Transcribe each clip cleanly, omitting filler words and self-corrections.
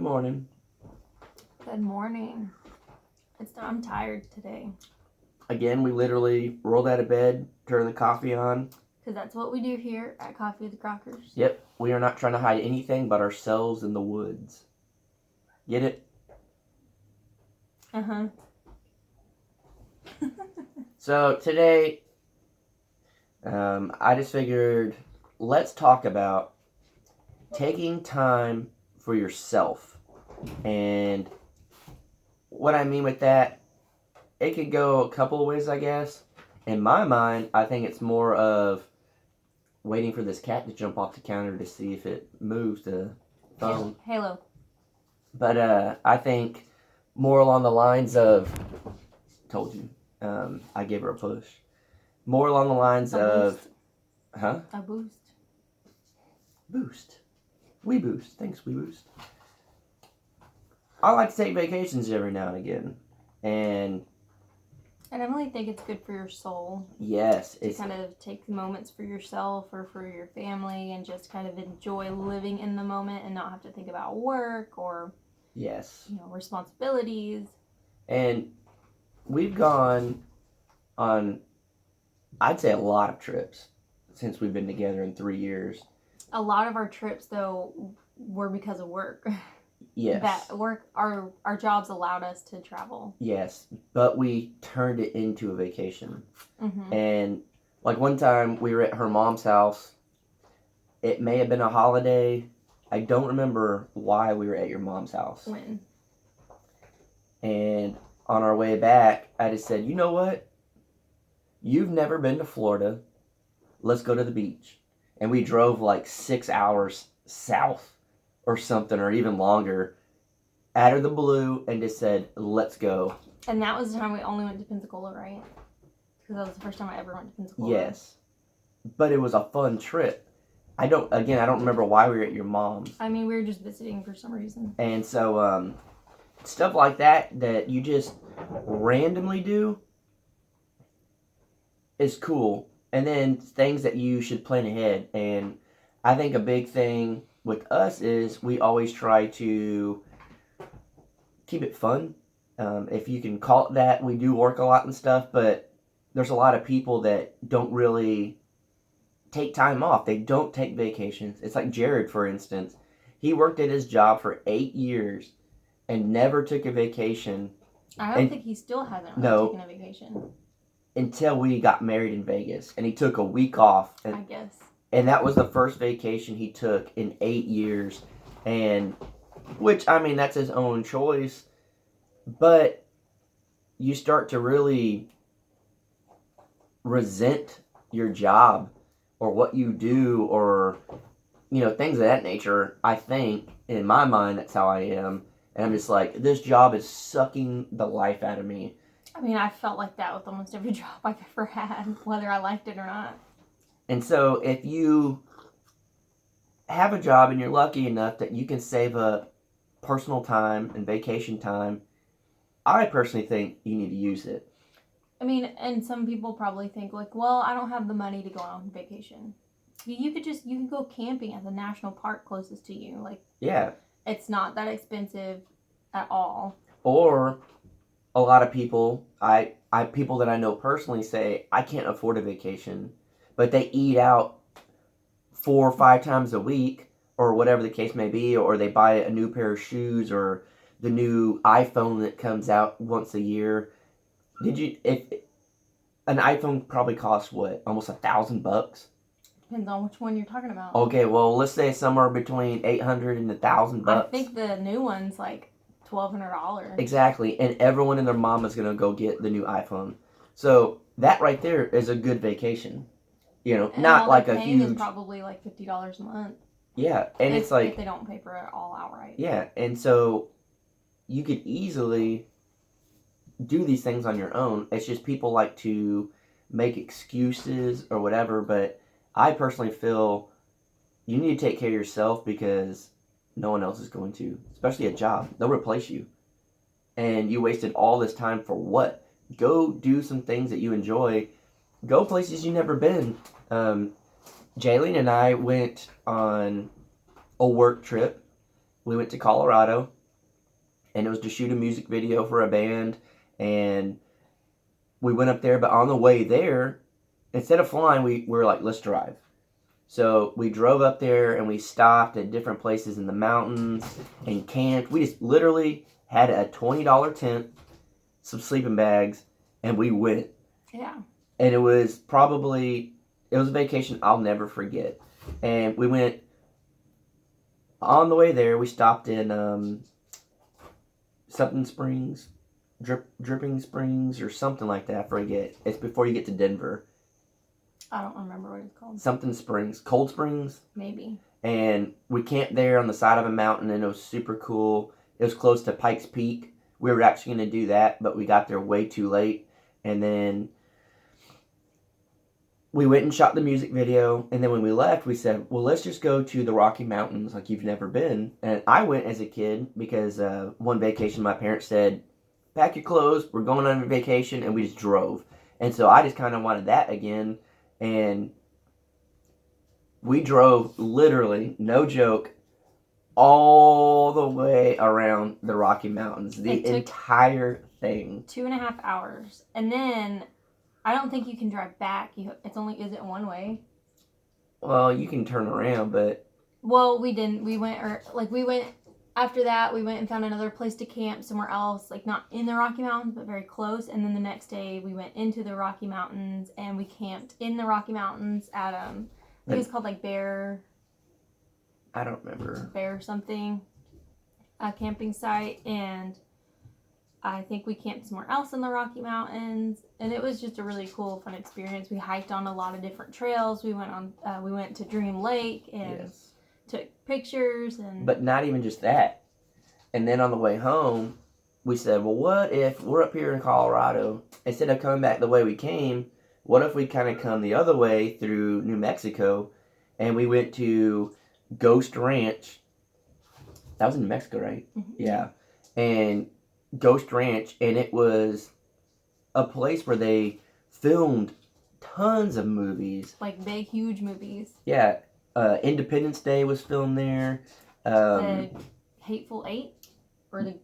Good morning. Good morning. I'm tired today. Again, we literally rolled out of bed, turned the coffee on. Because that's what we do here at Coffee with the Crockers. Yep, we are not trying to hide anything but ourselves in the woods. Get it? Uh-huh. So today, I just figured let's talk about taking time for yourself. And what I mean with that, it could go a couple of ways, I guess. In my mind, I think it's more of waiting for this cat to jump off the counter to see if it moves the phone. Halo. But I think more along the lines of, told you, I gave her a push. More along the lines of, huh? A boost. Boost. We boost. Thanks, we boost. I like to take vacations every now and again. And I definitely think it's good for your soul. yes, to kind of take moments for yourself or for your family and just kind of enjoy living in the moment and not have to think about work or yes, responsibilities. And we've gone on, I'd say, a lot of trips since we've been together in 3 years. A lot of our trips, though, were because of work. Yes. That work, our jobs allowed us to travel. Yes, but we turned it into a vacation. Mm-hmm. And like one time we were at her mom's house. It may have been a holiday. I don't remember why we were at your mom's house. When? And on our way back, I just said, you know what? You've never been to Florida. Let's go to the beach. And we drove like 6 hours south or something, or even longer, out of the blue, and just said, let's go. And that was the time we only went to Pensacola, right? Because that was the first time I ever went to Pensacola. Yes. But it was a fun trip. I don't remember why we were at your mom's. I mean, we were just visiting for some reason. And so, stuff like that you just randomly do is cool. And then things that you should plan ahead. And I think a big thing with us is we always try to keep it fun. If you can call it that, we do work a lot and stuff, but there's a lot of people that don't really take time off. They don't take vacations. It's like Jared, for instance. He worked at his job for 8 years and never took a vacation. I don't think he still hasn't really taken a vacation. Until we got married in Vegas. And he took a week off. I guess. And that was the first vacation he took in 8 years. And, which, I mean, that's his own choice. But you start to really resent your job or what you do or, things of that nature. I think, in my mind, that's how I am. And I'm just like, this job is sucking the life out of me. I mean, I felt like that with almost every job I've ever had, whether I liked it or not. And so if you have a job and you're lucky enough that you can save up personal time and vacation time, I personally think you need to use it. I mean, and some people probably think like, well, I don't have the money to go on vacation. You can go camping at the national park closest to you. Like, yeah, it's not that expensive at all. Or a lot of people, people that I know personally say, I can't afford a vacation, but they eat out 4 or 5 times a week or whatever the case may be, or they buy a new pair of shoes or the new iPhone that comes out once a year. If an iPhone probably costs what, almost $1,000? Depends on which one you're talking about. Okay, well, let's say somewhere between $800 and $1,000. I think the new one's like $1,200. Exactly, and everyone and their mom is gonna go get the new iPhone. So that right there is a good vacation. And not like a huge. Is probably like $50 a month. Yeah, and it's like if they don't pay for it all outright. Yeah, and so you could easily do these things on your own. It's just people like to make excuses or whatever, but I personally feel you need to take care of yourself because no one else is going to, especially a job. They'll replace you. And you wasted all this time for what? Go do some things that you enjoy. Go places you've never been. Jaylene and I went on a work trip we went to Colorado, and it was to shoot a music video for a band, and we went up there. But on the way there, instead of flying, we were like, let's drive. So we drove up there and we stopped at different places in the mountains and camped. We just literally had a $20 tent, some sleeping bags, and we went. Yeah. And it was a vacation I'll never forget. And we went, on the way there, we stopped in something Springs, Dripping Springs, or something like that. I forget. It's before you get to Denver. I don't remember what it's called. Something Springs. Cold Springs? Maybe. And we camped there on the side of a mountain, and it was super cool. It was close to Pikes Peak. We were actually going to do that, but we got there way too late. And then we went and shot the music video, and then when we left, we said, well, let's just go to the Rocky Mountains like you've never been. And I went as a kid because one vacation my parents said, pack your clothes, we're going on a vacation, and we just drove. And so I just kind of wanted that again. And we drove literally, no joke, all the way around the Rocky Mountains. The entire thing. 2.5 hours. And then I don't think you can drive back. Is it one way? Well, you can turn around, but... Well, we didn't. After that, we went and found another place to camp somewhere else, like not in the Rocky Mountains, but very close. And then the next day, we went into the Rocky Mountains, and we camped in the Rocky Mountains at, it was called like Bear... I don't remember. Bear something, a camping site, and I think we camped somewhere else in the Rocky Mountains, and it was just a really cool, fun experience. We hiked on a lot of different trails. We went to Dream Lake and took pictures, and but not even just that. And then on the way home, we said, well, what if we're up here in Colorado, instead of coming back the way we came, what if we kind of come the other way through New Mexico, and we went to Ghost Ranch. That was in New Mexico, right? Mm-hmm. Yeah. And Ghost Ranch, and it was a place where they filmed tons of movies. Like big, huge movies. Yeah. Independence Day was filmed there. The Hateful Eight? Or the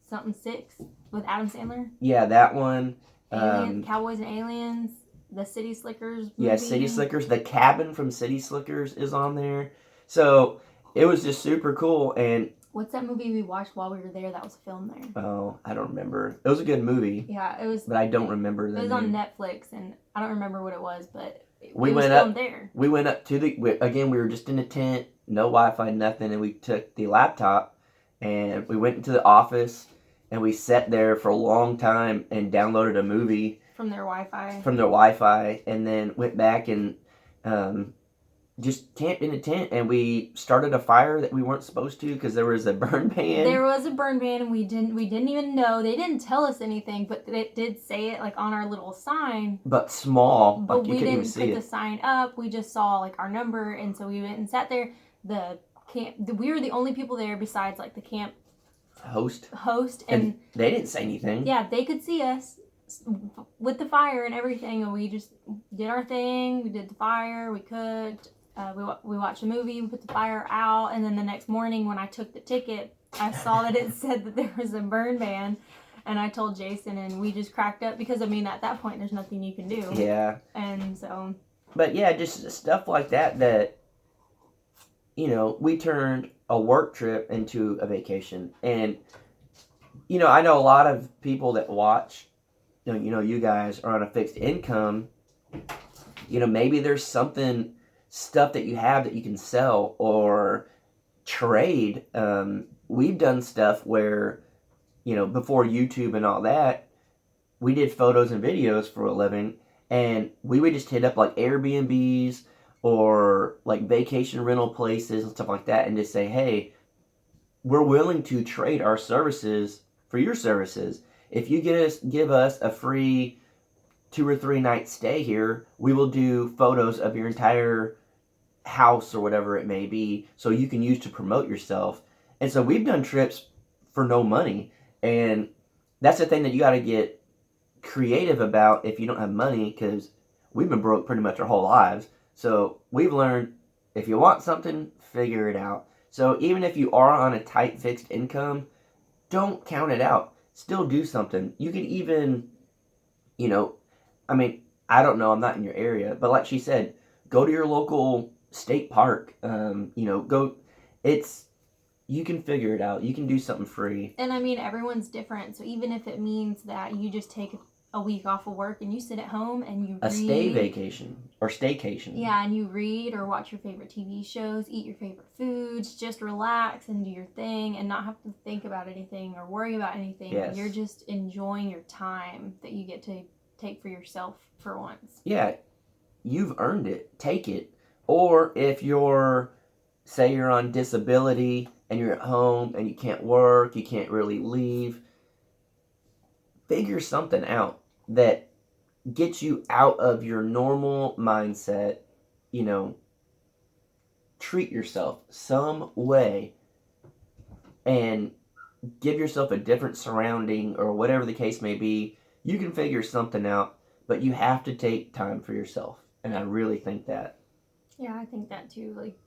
something 6 with Adam Sandler? Yeah, that one. Cowboys and Aliens. The City Slickers movie. Yeah, City Slickers. The cabin from City Slickers is on there. So it was just super cool. And what's that movie we watched while we were there that was filmed there? Oh, I don't remember. It was a good movie. Yeah, it was. But I don't remember the name. It was on Netflix, and I don't remember what it was, but we was went filmed up there. We went up to we were just in a tent, no Wi-Fi, nothing, and we took the laptop and we went into the office and we sat there for a long time and downloaded a movie from their Wi-Fi. And then went back and just camped in a tent, and we started a fire that we weren't supposed to because there was a burn ban. There was a burn ban, and we didn't even know. They didn't tell us anything, but it did say it like on our little sign. But small, but like you we couldn't even didn't see put the sign up. We just saw like our number, and so we went and sat there. We were the only people there besides like the camp host, and they didn't say anything. Yeah, they could see us with the fire and everything, and we just did our thing. We did the fire, we cooked, we watched a movie, we put the fire out, and then the next morning when I took the ticket, I saw that it said that there was a burn ban, and I told Jason, and we just cracked up because, I mean, at that point, there's nothing you can do. Yeah. And so... But yeah, just stuff like that, you know, we turned a work trip into a vacation. And, you know, I know a lot of people that watch, you know, you guys are on a fixed income. You know, maybe there's stuff that you have that you can sell or trade. We've done stuff where, you know, before YouTube and all that, we did photos and videos for a living, and we would just hit up like Airbnbs or like vacation rental places and stuff like that and just say, hey, we're willing to trade our services for your services. If you give us a free 2 or 3 night stay here, we will do photos of your entire house or whatever it may be, so you can use to promote yourself. And so we've done trips for no money, and that's the thing that you got to get creative about if you don't have money, because we've been broke pretty much our whole lives. So we've learned, if you want something, figure it out. So even if you are on a tight fixed income, don't count it out. Still do something. You could even, you know, I mean, I don't know, I'm not in your area, but like she said, go to your local state park. You can figure it out. You can do something free. And I mean, everyone's different. So even if it means that you just take a week off of work and you sit at home and you read. Stay vacation or staycation. Yeah, and you read or watch your favorite TV shows, eat your favorite foods, just relax and do your thing and not have to think about anything or worry about anything. Yes. You're just enjoying your time that you get to take for yourself for once. Yeah, you've earned it. Take it. Or if say you're on disability and you're at home and you can't work, you can't really leave, figure something out that gets you out of your normal mindset. Treat yourself some way and give yourself a different surrounding or whatever the case may be. You can figure something out, but you have to take time for yourself. And I really think that. Yeah, I think that too. Like,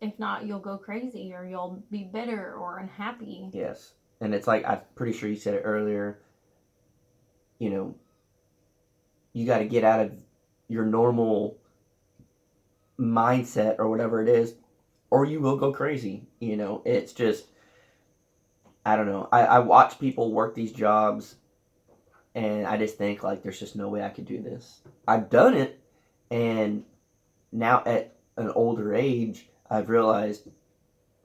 if not, you'll go crazy or you'll be bitter or unhappy. Yes. And it's like, I'm pretty sure you said it earlier, you got to get out of your normal mindset or whatever it is, or you will go crazy. It's just, I don't know. I watch people work these jobs and I just think like, there's just no way I could do this. I've done it. And now at an older age, I've realized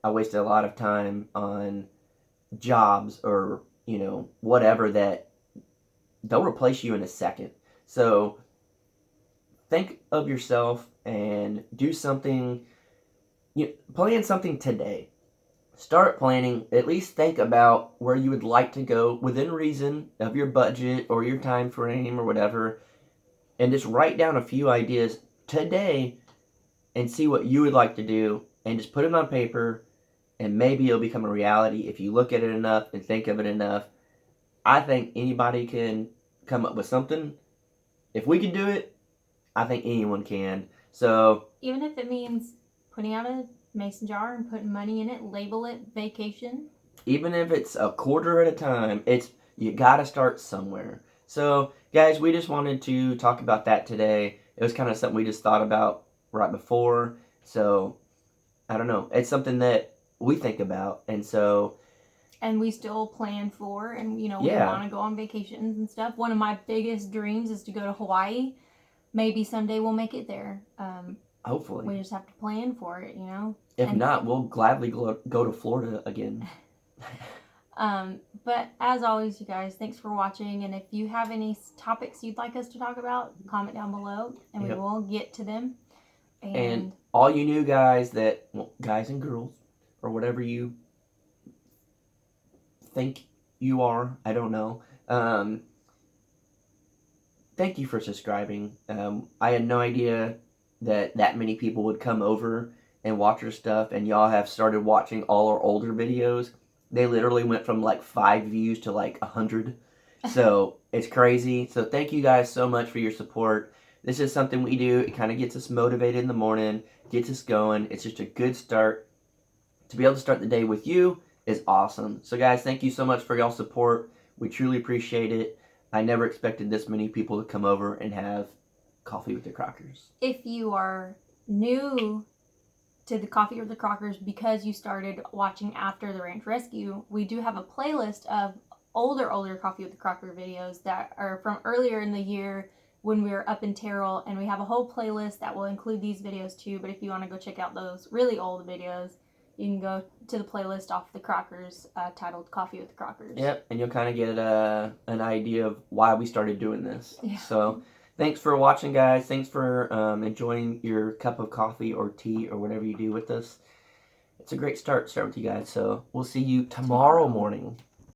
I wasted a lot of time on jobs or, whatever that they'll replace you in a second. So think of yourself and do something, plan something today. Start planning, at least think about where you would like to go within reason of your budget or your time frame or whatever. And just write down a few ideas today and see what you would like to do and just put them on paper, and maybe it'll become a reality if you look at it enough and think of it enough. I think anybody can come up with something. If we can do it, I think anyone can. So even if it means putting out a mason jar and putting money in it, label it vacation. Even if it's a quarter at a time, you gotta start somewhere. So guys, we just wanted to talk about that today. It was kind of something we just thought about right before. So I don't know. It's something that we think about, and we still plan for, and we want to go on vacations and stuff. One of my biggest dreams is to go to Hawaii. Maybe someday we'll make it there. Hopefully. We just have to plan for it, If not, we'll gladly go to Florida again. But as always, you guys, thanks for watching. And if you have any topics you'd like us to talk about, comment down below, and we will get to them. And all you new guys guys and girls, or whatever you think you are, I don't know. Thank you for subscribing. I had no idea that many people would come over and watch our stuff, and y'all have started watching all our older videos. They literally went from like 5 views to like 100. So it's crazy. So thank you guys so much for your support. This is something we do. It kind of gets us motivated in the morning, gets us going. It's just a good start. To be able to start the day with you is awesome. So guys, thank you so much for y'all's support. We truly appreciate it. I never expected this many people to come over and have coffee with the Crockers. If you are new to the Coffee with the Crockers because you started watching after the Ranch Rescue, we do have a playlist of older Coffee with the Crocker videos that are from earlier in the year when we were up in Terrell, and we have a whole playlist that will include these videos too. But if you want to go check out those really old videos, you can go to the playlist off the Crockers titled Coffee with the Crockers. Yep, and you'll kind of get an idea of why we started doing this. Yeah. So thanks for watching, guys. Thanks for enjoying your cup of coffee or tea or whatever you do with us. It's a great start with you guys. So we'll see you tomorrow morning.